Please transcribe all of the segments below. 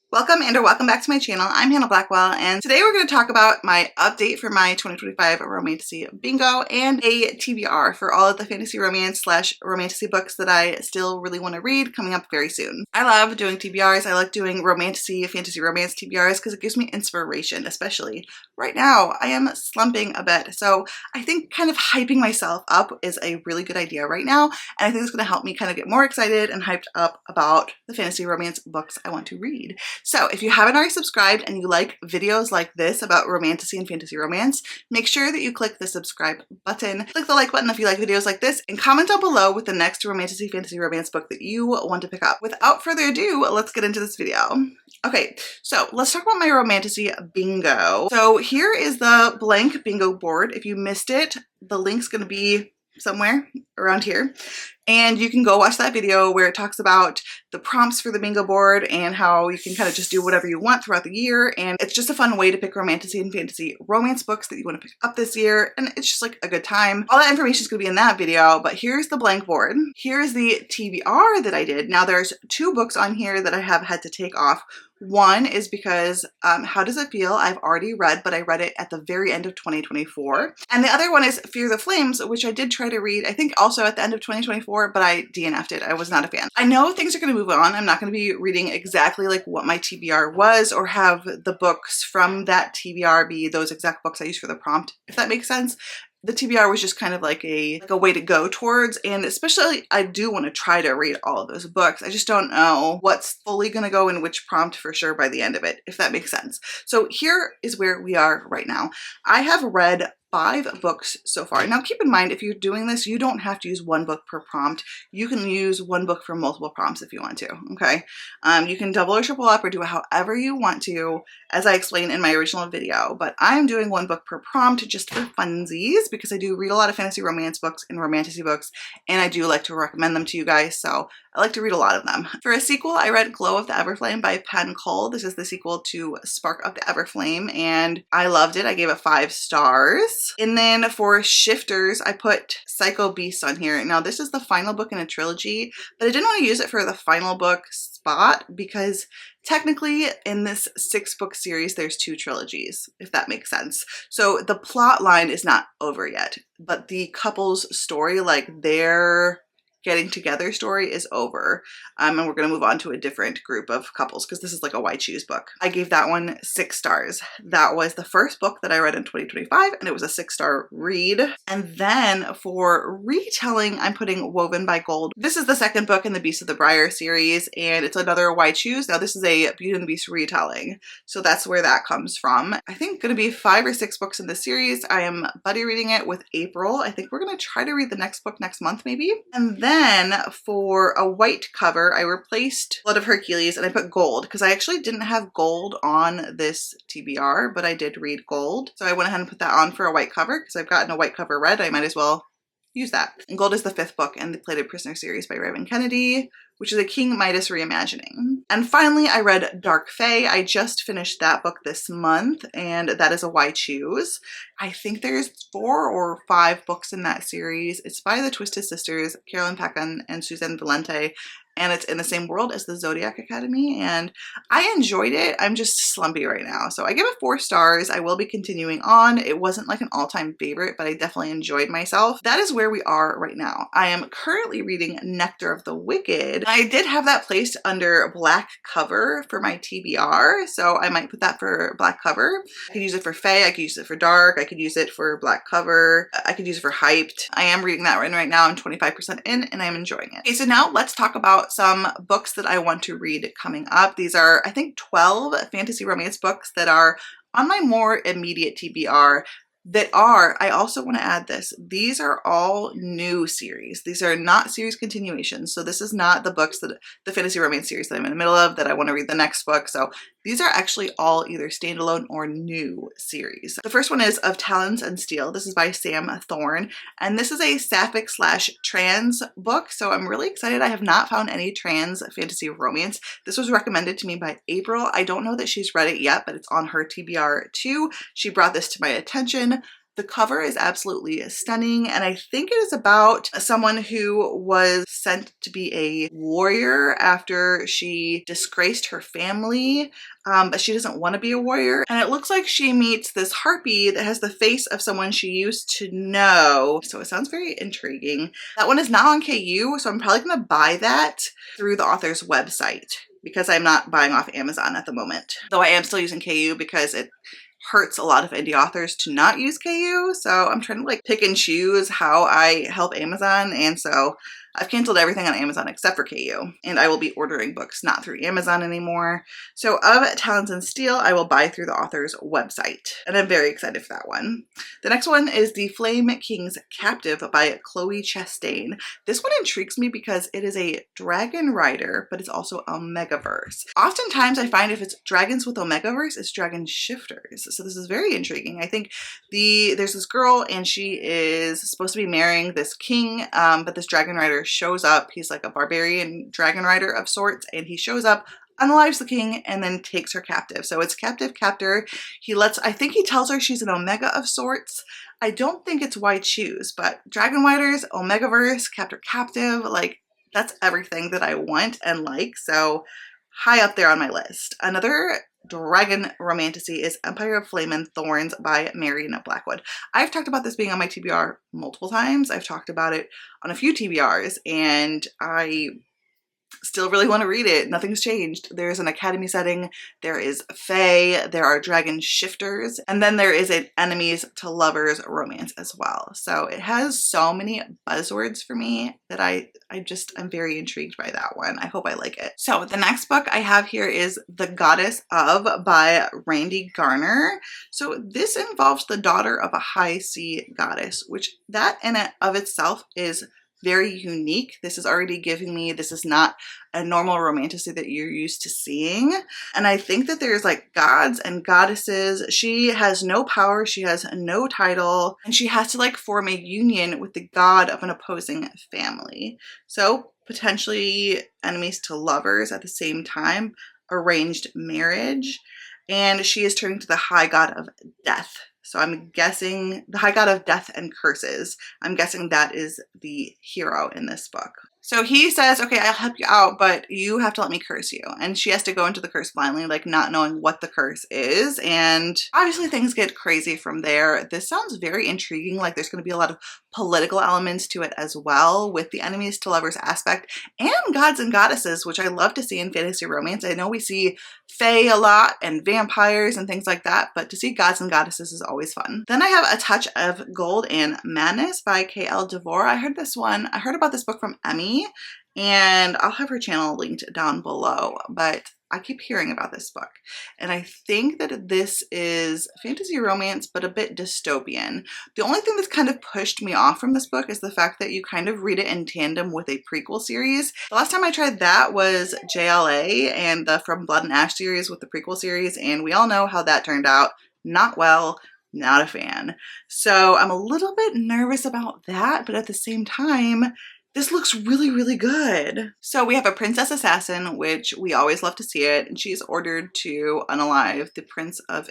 Welcome or welcome back to my channel. I'm Hannah Blackwell, and today we're going to talk about my update for my 2025 Romantasy Bingo and a TBR for all of the fantasy romance / romantasy books that I still really want to read coming up very soon. I love doing TBRs. I like doing romantasy, fantasy romance TBRs because it gives me inspiration, especially right now. I am slumping a bit, so I think kind of hyping myself up is a really good idea right now, and I think it's going to help me kind of get more excited and hyped up about the fantasy romance books I want to read. So if you haven't already subscribed and you like videos like this about romantasy and fantasy romance, make sure that you click the subscribe button, click the like button if you like videos like this, and comment down below with the next romantasy fantasy romance book that you want to pick up. Without further ado, let's get into this video. Okay, so let's talk about my Romantasy bingo. So here is the blank bingo board. If you missed it, the link's going to be somewhere around here. And you can go watch that video where it talks about the prompts for the bingo board and how you can kind of just do whatever you want throughout the year. And it's just a fun way to pick romantasy and fantasy romance books that you want to pick up this year. And it's just like a good time. All that information is going to be in that video, but here's the blank board. Here's the TBR that I did. Now there's 2 books on here that I have had to take off. One is because How Does It Feel? I've already read, but I read it at the very end of 2024. And the other one is Fear the Flames, which I did try to read, I think also at the end of 2024, but I DNF'd it. I was not a fan. I know things are going to move on. I'm not going to be reading exactly like what my TBR was or have the books from that TBR be those exact books I used for the prompt, if that makes sense. The TBR was just kind of like a way to go towards, and especially I do want to try to read all of those books. I just don't know what's fully going to go in which prompt for sure by the end of it, if that makes sense. So here is where we are right now. I have read 5 books so far. Now keep in mind, if you're doing this, you don't have to use 1 book per prompt. You can use 1 book for multiple prompts if you want to, okay? You can double or triple up or do it however you want to, as I explained in my original video, but I'm doing 1 book per prompt just for funsies because I do read a lot of fantasy romance books and romantasy books, and I do like to recommend them to you guys, so I like to read a lot of them. For a sequel, I read Glow of the Everflame by Penn Cole. This is the sequel to Spark of the Everflame, and I loved it. I gave it 5 stars. And then for shifters, I put Psycho Beast on here. Now this is the final book in a trilogy, but I didn't want to use it for the final book spot because technically in this 6-book series, there's 2 trilogies, if that makes sense. So the plot line is not over yet, but the couple's story, like their getting together story, is over, and we're going to move on to a different group of couples because this is like a why choose book. I gave that one 6 stars. That was the first book that I read in 2025, and it was a 6-star read. And then for retelling, I'm putting Woven by Gold. This is the 2nd book in the Beast of the Briar series, and it's another why choose. Now this is a Beauty and the Beast retelling, so that's where that comes from. I think going to be 5 or 6 books in this series. I am buddy reading it with April. I think we're going to try to read the next book next month maybe. And then for a white cover, I replaced Blood of Hercules and I put gold because I actually didn't have gold on this TBR, but I did read gold. So I went ahead and put that on for a white cover because I've gotten a white cover read. I might as well use that. And gold is the 5th book in the Plated Prisoner series by Raven Kennedy, which is a King Midas reimagining. And finally, I read Dark Fae. I just finished that book this month, and that is a why choose. I think there's 4 or 5 books in that series. It's by the Twisted Sisters, Carolyn Peckham and Suzanne Valente, and it's in the same world as the Zodiac Academy, and I enjoyed it. I'm just slumpy right now, so I give it 4 stars. I will be continuing on. It wasn't like an all-time favorite, but I definitely enjoyed myself. That is where we are right now. I am currently reading Nectar of the Wicked. I did have that placed under black cover for my TBR, so I might put that for black cover. I could use it for Fae, I could use it for Dark, I could use it for black cover, I could use it for Hyped. I am reading that right now. I'm 25% in, and I'm enjoying it. Okay, so now let's talk about some books that I want to read coming up. These are, I think, 12 fantasy romance books that are on my more immediate TBR that are, I also want to add this, these are all new series. These are not series continuations. So this is not the books that the fantasy romance series that I'm in the middle of that I want to read the next book. So these are actually all either standalone or new series. The first one is Of Talons and Steel. This is by Sam Thorne, and this is a sapphic / trans book. So I'm really excited. I have not found any trans fantasy romance. This was recommended to me by April. I don't know that she's read it yet, but it's on her TBR too. She brought this to my attention. The cover is absolutely stunning, and I think it is about someone who was sent to be a warrior after she disgraced her family, but she doesn't want to be a warrior. And it looks like she meets this harpy that has the face of someone she used to know. So it sounds very intriguing. That one is not on KU, so I'm probably going to buy that through the author's website because I'm not buying off Amazon at the moment. Though I am still using KU because it hurts a lot of indie authors to not use KU, so I'm trying to like pick and choose how I help Amazon, and so I've canceled everything on Amazon except for KU, and I will be ordering books not through Amazon anymore. So of Talons and Steel, I will buy through the author's website, and I'm very excited for that one. The next one is The Flame King's Captive by Chloe Chastain. This one intrigues me because it is a dragon rider, but it's also a megaverse. Oftentimes I find if it's dragons with omegaverse, it's dragon shifters. So this is very intriguing. I think there's this girl and she is supposed to be marrying this king, but this dragon rider shows up. He's like a barbarian dragon rider of sorts, and he shows up, unalives the king, and then takes her captive. So it's captive captor. I think he tells her she's an omega of sorts. I don't think it's white shoes, but dragon riders, omegaverse, captor captive, like that's everything that I want and like. So high up there on my list. Another dragon romantasy is Empire of Flame and Thorns by Marion Blackwood. I've talked about this being on my TBR multiple times. I've talked about it on a few TBRs, and I still really want to read it. Nothing's changed. There's an academy setting, there is fae, there are dragon shifters, and then there is an enemies to lovers romance as well. So it has so many buzzwords for me that I'm very intrigued by that one. I hope I like it. So the next book I have here is The Goddess of by Randy Garner. So this involves the daughter of a high sea goddess, which that in and of itself is very unique. This is already giving me, this is not a normal romantasy that you're used to seeing. And I think that there's like gods and goddesses. She has no power, she has no title, and she has to like form a union with the god of an opposing family. So potentially enemies to lovers at the same time, arranged marriage, and she is turning to the high god of death. So I'm guessing the high god of death and curses. I'm guessing that is the hero in this book. So he says, okay, I'll help you out, but you have to let me curse you. And she has to go into the curse blindly, like not knowing what the curse is. And obviously things get crazy from there. This sounds very intriguing. Like there's going to be a lot of political elements to it as well, with the enemies to lovers aspect and gods and goddesses, which I love to see in fantasy romance. I know we see fae a lot and vampires and things like that, but to see gods and goddesses is always fun. Then I have A Touch of Gold and Madness by K.L. DeVore. I heard about this book from Emmy, and I'll have her channel linked down below, but I keep hearing about this book, and I think that this is fantasy romance, but a bit dystopian. The only thing that's kind of pushed me off from this book is the fact that you kind of read it in tandem with a prequel series. The last time I tried that was JLA and the From Blood and Ash series with the prequel series, and we all know how that turned out. Not well. Not a fan. So I'm a little bit nervous about that, but at the same time, this looks really, really good. So we have a princess assassin, which we always love to see it, and she's ordered to unalive the prince of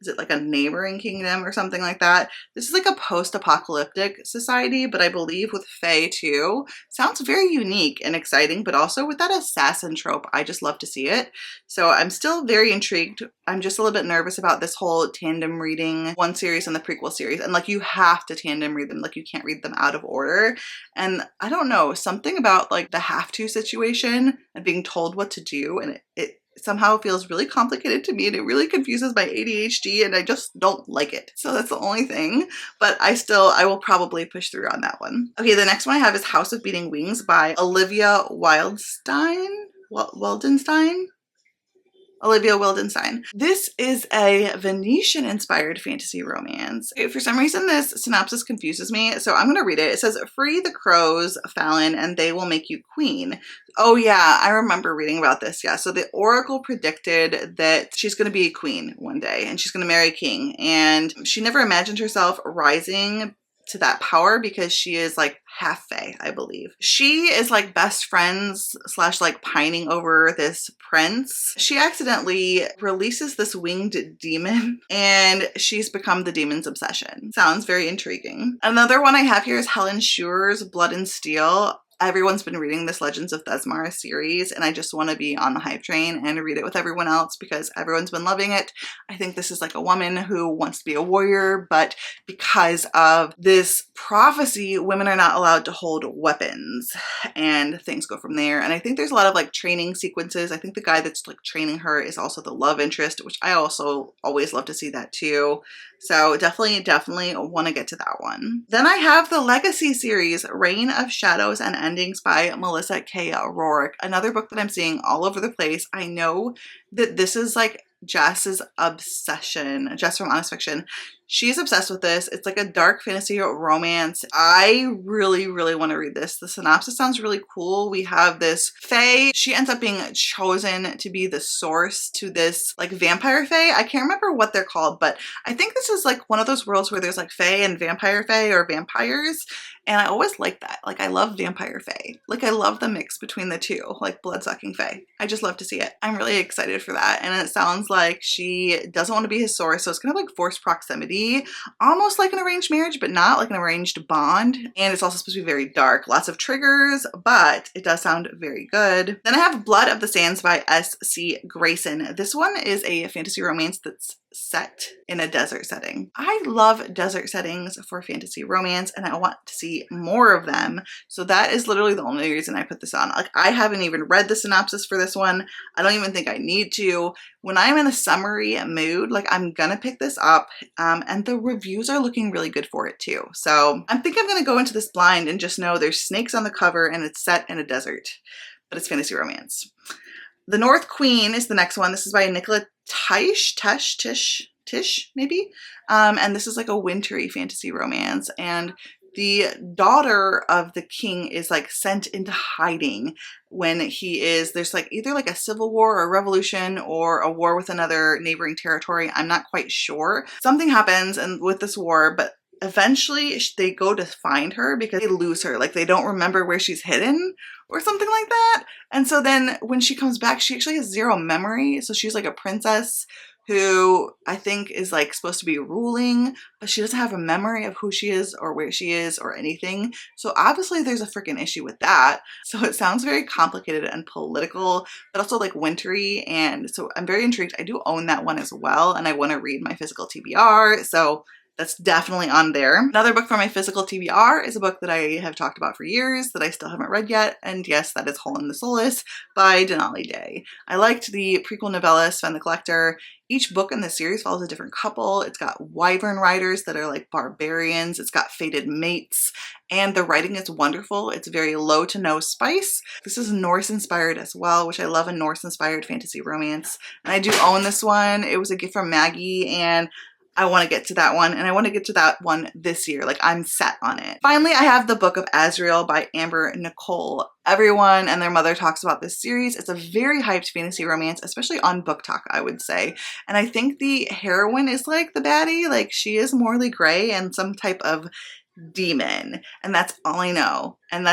is it like a neighboring kingdom or something like that? This is like a post-apocalyptic society, but I believe with fae too. Sounds very unique and exciting, but also with that assassin trope, I just love to see it. So I'm still very intrigued. I'm just a little bit nervous about this whole tandem reading one series and the prequel series. And like you have to tandem read them, like you can't read them out of order. And I don't know, something about like the have to situation and being told what to do, and it somehow feels really complicated to me, and it really confuses my ADHD, and I just don't like it. So that's the only thing, but I will probably push through on that one. Okay, the next one I have is House of Beating Wings by Olivia Wildenstein. Olivia Wildenstein. This is a Venetian-inspired fantasy romance. For some reason, this synopsis confuses me, so I'm going to read it. It says, free the crows, Fallon, and they will make you queen. Oh yeah, I remember reading about this, yeah. So the oracle predicted that she's going to be a queen one day, and she's going to marry a king, and she never imagined herself rising to that power because she is like half fae, I believe. She is like best friends slash like pining over this prince. She accidentally releases this winged demon and she's become the demon's obsession. Sounds very intriguing. Another one I have here is Helen Schuer's Blood and Steel. Everyone's been reading this Legends of Thesmara series, and I just want to be on the hype train and read it with everyone else because everyone's been loving it. I think this is like a woman who wants to be a warrior, but because of this prophecy, women are not allowed to hold weapons, and things go from there. And I think there's a lot of like training sequences. I think the guy that's like training her is also the love interest, which I also always love to see that too. So definitely want to get to that one. Then I have the Legacy series, Reign of Shadows and Endings by Melissa K. Rourke. Another book that I'm seeing all over the place. I know that this is like Jess's obsession. Jess from Honest Fiction. She's obsessed with this. It's like a dark fantasy romance. I really want to read this. The synopsis sounds really cool. We have this fae. She ends up being chosen to be the source to this like vampire fae. I can't remember what they're called, but I think this is like one of those worlds where there's like fae and vampire fae or vampires. And I always like that. Like I love vampire fae. Like I love the mix between the two, like blood-sucking fae. I just love to see it. I'm really excited for that. And it sounds like she doesn't want to be his source. So it's kind of like forced proximity, almost like an arranged marriage, but not like an arranged bond. And it's also supposed to be very dark. Lots of triggers, but it does sound very good. Then I have Blood of the Sands by S.C. Grayson. This one is a fantasy romance that's set in a desert setting. I love desert settings for fantasy romance and I want to see more of them. So that is literally the only reason I put this on. Like I haven't even read the synopsis for this one. I don't even think I need to. When I'm in a summery mood, like I'm gonna pick this up and the reviews are looking really good for it too. So I think I'm gonna go into this blind and just know there's snakes on the cover and it's set in a desert, but it's fantasy romance. The North Queen is the next one. This is by Nicola Tish, maybe? And this is like a wintry fantasy romance. And the daughter of the king is like sent into hiding when there's like either like a civil war or a revolution or a war with another neighboring territory. I'm not quite sure. Something happens and with this war, but eventually they go to find her because they lose her. Like they don't remember where she's hidden or something like that. And so then when she comes back, she actually has zero memory. So she's like a princess who I think is like supposed to be ruling, but she doesn't have a memory of who she is or where she is or anything. So obviously there's a freaking issue with that. So it sounds very complicated and political, but also like wintry. And so I'm very intrigued. I do own that one as well. And I want to read my physical TBR. So that's definitely on there. Another book for my physical TBR is a book that I have talked about for years that I still haven't read yet. And yes, that is Hole in the Soulless by Denali Day. I liked the prequel novella, Sven the Collector. Each book in the series follows a different couple. It's got wyvern riders that are like barbarians. It's got fated mates. And the writing is wonderful. It's very low to no spice. This is Norse inspired as well, which I love a Norse inspired fantasy romance. And I do own this one. It was a gift from Maggie and I want to get to that one, and I want to get to that one this year. Like, I'm set on it. Finally, I have The Book of Azrael by Amber Nicole. Everyone and their mother talks about this series. It's a very hyped fantasy romance, especially on Book Talk, I would say. And I think the heroine is like the baddie. Like, she is Morley Gray and some type of demon. And that's all I know. And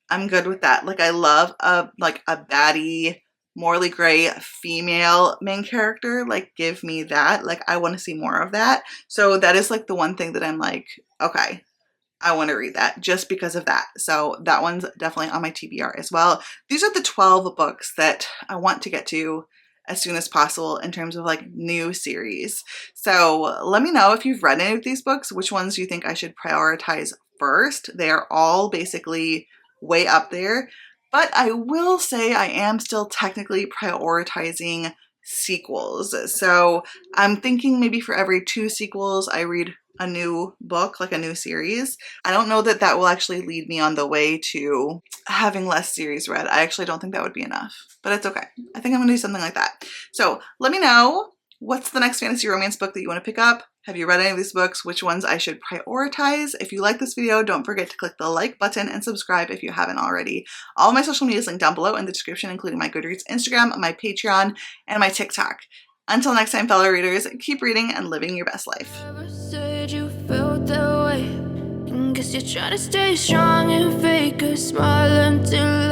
I'm good with that. Like, I love a baddie Morley Gray female main character. Like, give me that. Like, I want to see more of that. So that is like the one thing that I'm like, okay, I want to read that just because of that. So that one's definitely on my TBR as well. These are the 12 books that I want to get to as soon as possible in terms of like new series. So let me know if you've read any of these books, which ones you think I should prioritize first. They are all basically way up there. But I will say I am still technically prioritizing sequels. So I'm thinking maybe for every 2 sequels, I read a new book, like a new series. I don't know that that will actually lead me on the way to having less series read. I actually don't think that would be enough, but it's okay. I think I'm gonna do something like that. So let me know, what's the next fantasy romance book that you want to pick up? Have you read any of these books? Which ones I should prioritize? If you like this video, don't forget to click the like button and subscribe if you haven't already. All of my social media is linked down below in the description, including my Goodreads Instagram, my Patreon, and my TikTok. Until next time, fellow readers, keep reading and living your best life. Guess you're trying to stay strong and fake a smile until